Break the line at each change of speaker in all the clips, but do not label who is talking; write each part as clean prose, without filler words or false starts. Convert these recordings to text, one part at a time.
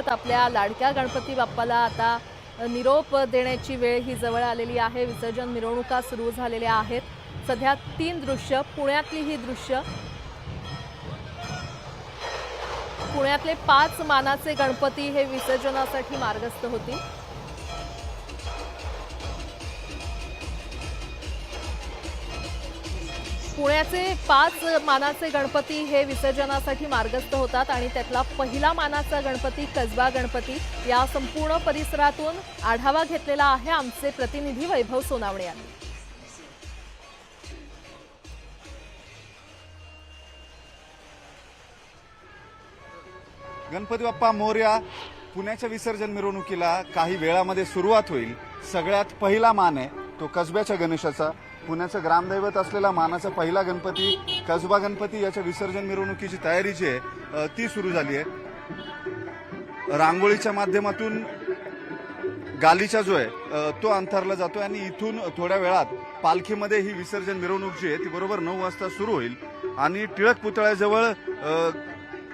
करत आपल्या लाडक्या गणपती बाप्पाला आता निरोप देण्याची वेळ ही जवळ आलेली आहे। विसर्जन मिरवणुका सुरू झालेल्या आहेत। सध्या 3 दृश्य, पुण्यातली ही दृश्य। पुण्यातले 5 मानाचे गणपती हे विसर्जनासाठी मार्गस्थ होतील। पुण्याचे 5 मानाचे गणपती हे विसर्जनासाठी मार्गस्थ होतात आणि त्यातला पहिला मानाचा गणपती कसबा गणपती। या संपूर्ण परिसरातून आढावा घेतलेला आहे आमचे प्रतिनिधी वैभव सोनावणे यांनी।
गणपती बाप्पा मोरया पुण्याच्या विसर्जन मिरवणुकीला काही वेळामध्ये सुरुवात होईल। सगळ्यात पहिला मान आहे तो कसब्याच्या गणेशाचा। पुण्याचं ग्रामदैवत असलेला मानाचा पहिला गणपती कसबा गणपती याच्या विसर्जन मिरवणुकीची तयारी जी आहे ती सुरू झाली आहे। रांगोळीच्या माध्यमातून गालीचा जो आहे तो अंथरला जातोय आणि इथून थोड्या वेळात पालखीमध्ये ही विसर्जन मिरवणूक जी आहे ती बरोबर 9 वाजता सुरू होईल आणि टिळक पुतळ्याजवळ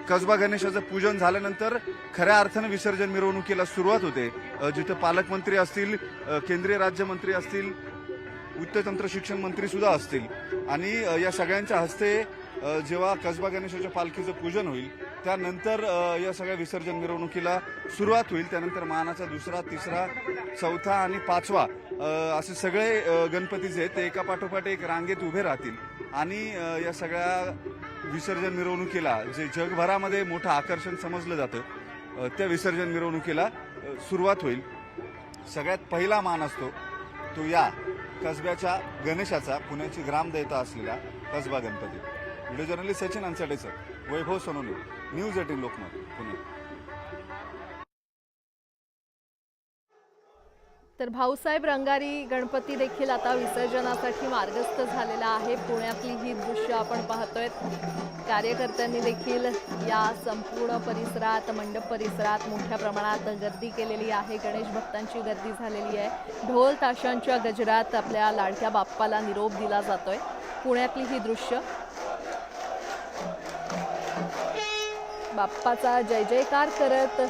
कसबा गणेशाचं पूजन झाल्यानंतर खऱ्या अर्थानं विसर्जन मिरवणुकीला सुरुवात होते। जिथे पालकमंत्री असतील, केंद्रीय राज्यमंत्री असतील, उच्च तंत्र शिक्षण मंत्री सुद्धा असतील आणि या सगळ्यांच्या हस्ते जेव्हा कसबा गणेशाच्या पालखीचं पूजन होईल त्यानंतर या सगळ्या विसर्जन मिरवणुकीला सुरुवात होईल। त्यानंतर मानाचा दुसरा, तिसरा, चौथा आणि 5वा असे सगळे गणपती जे आहेत ते एकापाठोपाठ एक रांगेत उभे राहतील आणि या सगळ्या विसर्जन मिरवणुकीला जे जगभरामध्ये मोठं आकर्षण समजलं जातं त्या विसर्जन मिरवणुकीला सुरुवात होईल। सगळ्यात पहिला मान असतो तो या कसब्याच्या गणेशाचा, पुण्याची ग्रामदैवता असलेला कसबा गणपती। व्हिडिओ जर्नलिस्ट सचिन अन्साडेसर, वैभव सोनवणे, न्यूज 18 लोकमत, पुणे।
तर भाऊसाहेब रंगारी गणपती देखील आता विसर्जनासाठी मार्गस्थ झालेला आहे। पुण्यातली ही दृश्य आपण पाहतोय। कार्यकर्त्यांनी देखील या संपूर्ण परिसरात, मंडप परिसरात मोठ्या प्रमाणात गर्दी केलेली आहे। गणेश भक्तांची गर्दी झालेली आहे। ढोल ताशांच्या गजरात आपल्या लाडक्या बाप्पाला निरोप दिला जातोय। पुण्यातली ही दृश्य, बाप्पाचा जय जयकार करत,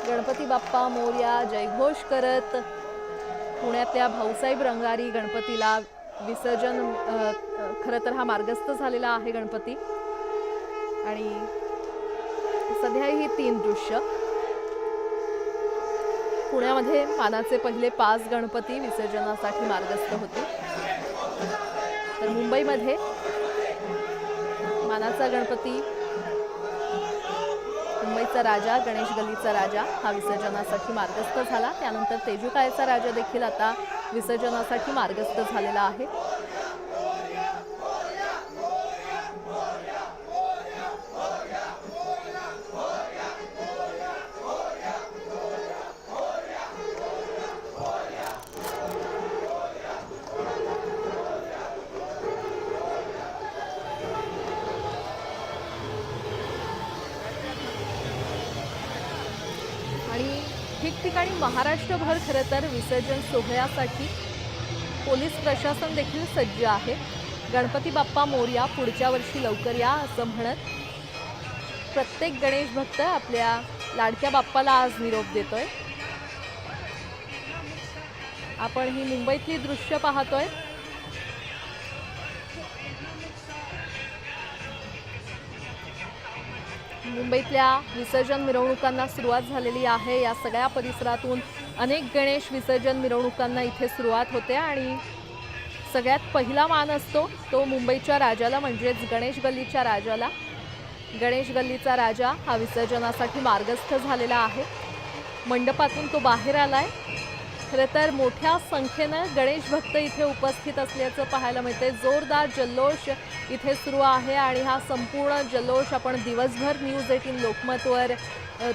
गणपती बाप्पा मोरया जयघोष करत पुण्यातल्या भाऊसाहेब रंगारी गणपतीला विसर्जन खरं तर हा मार्गस्थ झालेला आहे गणपती। आणि सध्या ही 3 दृश्य, पुण्यामध्ये मानाचे पहिले 5 गणपती विसर्जनासाठी मार्गस्थ होते। तर मुंबईमध्ये मानाचा गणपती, मुंबईचा राजा, गणेश गल्लीचा राजा हा विसर्जनासाठी मार्गस्थ झाला। त्यानंतर तेजुकायचा राजा देखील आता विसर्जनासाठी मार्गस्थ झालेला आहे। आणि ठिकठिकाणी महाराष्ट्रभर खरं तर विसर्जन सोहळ्यासाठी पोलीस प्रशासन देखील सज्ज आहे। गणपती बाप्पा मोरया, पुढच्या वर्षी लवकर या असं म्हणत प्रत्येक गणेश भक्त आपल्या लाडक्या बाप्पाला आज निरोप देतोय। आपण ही मुंबईतली दृश्य पाहतोय। मुंबईतल्या विसर्जन मिरवणुकांना सुरुवात झालेली आहे। या सगळ्या परिसरातून अनेक गणेश विसर्जन मिरवणुकांना इथे सुरुवात होते आणि सगळ्यात पहिला मान असतो तो मुंबईच्या राजाला, म्हणजेच गणेश गल्लीच्या राजाला। गणेश गल्लीचा राजा हा विसर्जनासाठी मार्गस्थ झालेला आहे। मंडपातून तो बाहेर आलाय। खरं तर मोठ्या संख्येनं गणेश भक्त इथे उपस्थित असल्याचं पाहायला मिळते। जोरदार जल्लोष इथे सुरू आहे आणि हा संपूर्ण जल्लोष आपण दिवसभर न्यूज 18 लोकमतवर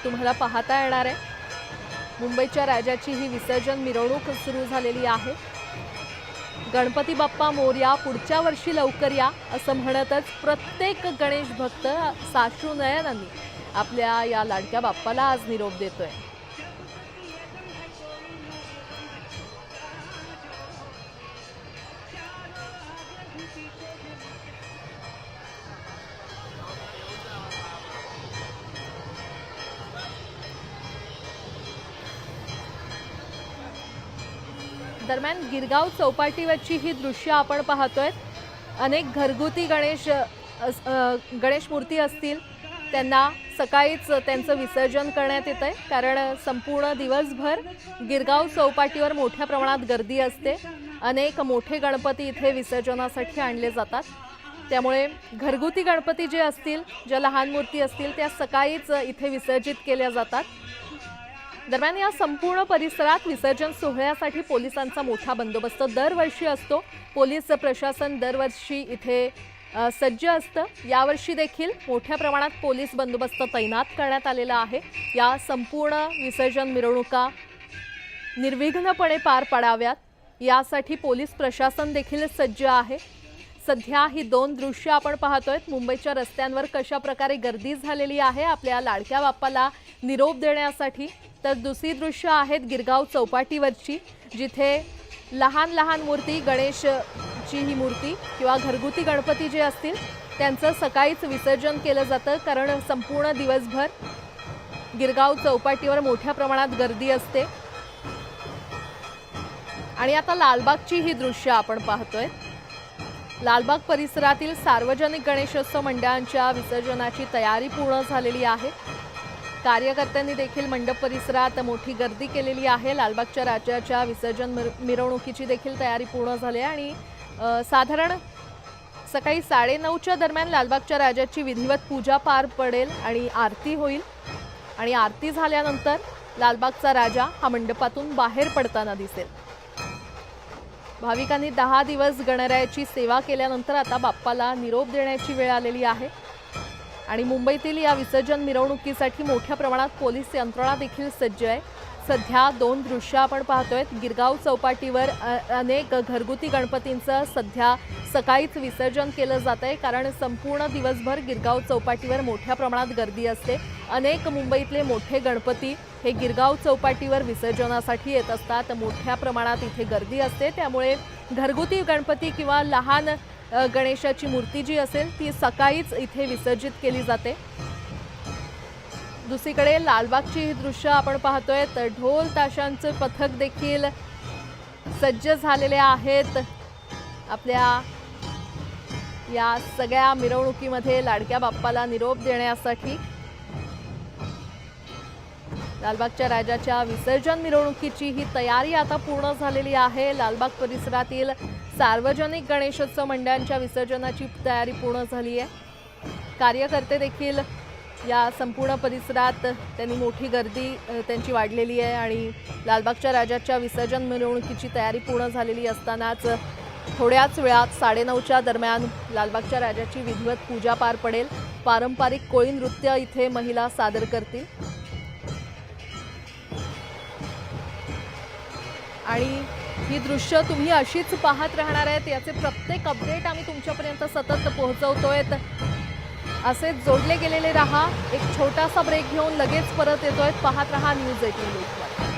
तुम्हाला पाहता येणार आहे। मुंबईच्या राजाची ही विसर्जन मिरवणूक सुरू झालेली आहे। गणपती बाप्पा मोरया, पुढच्या वर्षी लवकर या असं म्हणतच प्रत्येक गणेश भक्त साश्रू नयनांनी आपल्या या लाडक्या बाप्पाला आज निरोप देतोय। दरम्यान गिरगाव चौपाटीवरची ही दृश्य आपण पाहतोय. अनेक घरगुती गणेश मूर्ती असतील, त्यांना सकाळीच त्यांचं विसर्जन करण्यात येतंय. कारण संपूर्ण दिवसभर गिरगाव चौपाटीवर मोठ्या प्रमाणात गर्दी असते. अनेक मोठे गणपती इथे विसर्जनासाठी आणले जातात. त्यामुळे घरगुती गणपती जे असतील, ज्या लहान मूर्ती असतील, त्या सकाळीच इथे विसर्जित केल्या जातात. दरम्यान या संपूर्ण परिसरात विसर्जन सोहळ्यासाठी पोलिसांचा मोठा बंदोबस्त दरवर्षी असतो. पोलीस प्रशासन दरवर्षी इथे सज्ज असतं. यावर्षी देखील मोठ्या प्रमाणात पोलीस बंदोबस्त तैनात करण्यात आलेला आहे. या संपूर्ण विसर्जन मिरवणुका निर्विघ्नपणे पार पाडाव्यात यासाठी पोलीस प्रशासन देखील सज्ज आहे. सध्या ही दोन दृश्य आपण पाहतोय. मुंबईच्या रस्त्यांवर कशा प्रकारे गर्दी झालेली आहे आपल्या लाडक्या बाप्पाला निरोप देण्यासाठी. तर दुसरी दृश्य आहेत गिरगाव चौपाटीवरची, जिथे लहान लहान मूर्ती, गणेशची ही मूर्ती किंवा घरगुती गणपती जे असतील त्यांचं सकाळीच विसर्जन केलं जातं. कारण संपूर्ण दिवसभर गिरगाव चौपाटीवर मोठ्या प्रमाणात गर्दी असते. आणि आता लालबागची ही दृश्य आपण पाहतोय. लालबाग परिसरातील सार्वजनिक गणेशोत्सव मंडळांच्या विसर्जनाची तयारी पूर्ण झालेली आहे. कार्यकर्त्यांनी देखील मंडप परिसरात मोठी गर्दी केलेली आहे. लालबागच्या राजाच्या विसर्जन मिरवणुकीची देखील तयारी पूर्ण झाली आहे. आणि साधारण सकाळी 9:30च्या दरम्यान लालबागच्या राजाची विधिवत पूजा पार पडेल आणि आरती होईल. आणि आरती झाल्यानंतर लालबागचा राजा हा मंडपातून बाहेर पडताना दिसेल. भाविकांनी 10 दिवस गणरायाची सेवा केल्यानंतर आता बाप्पाला निरोप देण्याची वेळ आलेली आहे. आणि मुंबईतील या विसर्जन मिरवणुकीसाठी मोठ्या प्रमाणात पोलीस यंत्रणा देखील सज्ज आहे. सध्या दोन दृश्य आपण पाहतोय. गिरगाव चौपाटीवर अनेक घरगुती गणपतींचं सध्या सकाळीच विसर्जन केलं जात आहे. कारण संपूर्ण दिवसभर गिरगाव चौपाटीवर मोठ्या प्रमाणात गर्दी असते. अनेक मुंबईतले मोठे गणपती हे गिरगाव चौपाटीवर विसर्जनासाठी येत असतात. मोठ्या प्रमाणात इथे गर्दी असते. त्यामुळे घरगुती गणपती किंवा लहान गणेशाची मूर्ती जी असेल ती सकाळीच इथे विसर्जित केली जाते. दुसरीकडे लालबागची ही दृश्य आपण पाहतोय. तर ढोल ताशांचे पथक देखील सज्ज झालेले आहेत आपल्या या सगळ्या मिरवणुकीमध्ये लाडक्या बाप्पाला निरोप देण्यासाठी. लालबागच्या राजाच्या विसर्जन मिरवणुकीची ही तयारी आता पूर्ण झालेली आहे. लालबाग परिसरातील सार्वजनिक गणेशोत्सव मंडळांच्या विसर्जनाची तयारी पूर्ण झाली आहे. कार्यकर्ते देखील या संपूर्ण परिसरात त्यांनी मोठी गर्दी त्यांची वाढलेली आहे. आणि लालबागच्या राजाच्या विसर्जन मिरवणुकीची तयारी पूर्ण झालेली असतानाच थोड्याच वेळात 9:30च्या दरम्यान लालबागच्या राजाची विधिवत पूजा पार पडेल. पारंपरिक कोळी नृत्य इथे महिला सादर करतील. आणि ही दृश्य तुम्ही अशीच पाहत राहणार आहेत. याचे प्रत्येक अपडेट आम्ही तुमच्यापर्यंत सतत पोहोचवतोय. असेच जोडले गेलेले रहा. एक छोटासा ब्रेक घेऊन लगेच परत येतोय. पाहत रहा न्यूज 18 लोकमत.